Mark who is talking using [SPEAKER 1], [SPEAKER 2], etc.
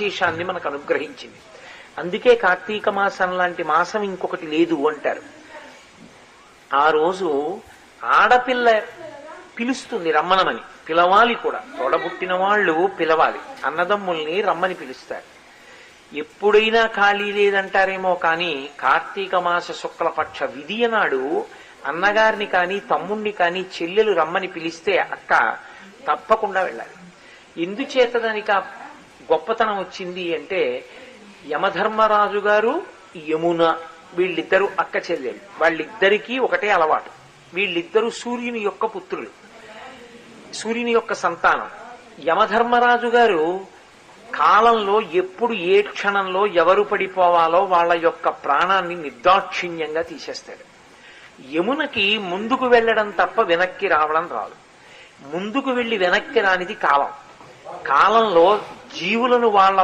[SPEAKER 1] విశేషాన్ని మనకు అనుగ్రహించింది. అందుకే కార్తీక మాసం లాంటి మాసం ఇంకొకటి లేదు అంటారు. ఆ రోజు ఆడపిల్ల పిలుస్తుంది రమ్మనమని, పిలవాలి కూడా. తోడబుట్టిన వాళ్ళు పిలవాలి, అన్నదమ్ముల్ని రమ్మని పిలుస్తారు. ఎప్పుడైనా ఖాళీ లేదంటారేమో కానీ కార్తీక మాస శుక్లపక్ష విధియ నాడు అన్నగారిని కానీ తమ్ముణ్ణి కానీ చెల్లెలు రమ్మని పిలిస్తే అక్క తప్పకుండా వెళ్ళాలి. ఎందుచేత దానికి ఆ గొప్పతనం వచ్చింది అంటే, యమధర్మరాజు గారు యమున వీళ్ళిద్దరూ అక్క చెల్లెలు, వాళ్ళిద్దరికీ ఒకటే అలవాటు. వీళ్ళిద్దరూ సూర్యుని యొక్క పుత్రులు, సూర్యుని యొక్క సంతానం. యమధర్మరాజు గారు కాలంలో ఎప్పుడు ఏ క్షణంలో ఎవరు పడిపోవాలో వాళ్ళ యొక్క ప్రాణాన్ని నిర్దాక్షిణ్యంగా తీసేస్తాడు. యమునకి ముందుకు వెళ్ళడం తప్ప వెనక్కి రావడం రాదు. ముందుకు వెళ్లి వెనక్కి రానిది కాలం. కాలంలో జీవులను వాళ్ళ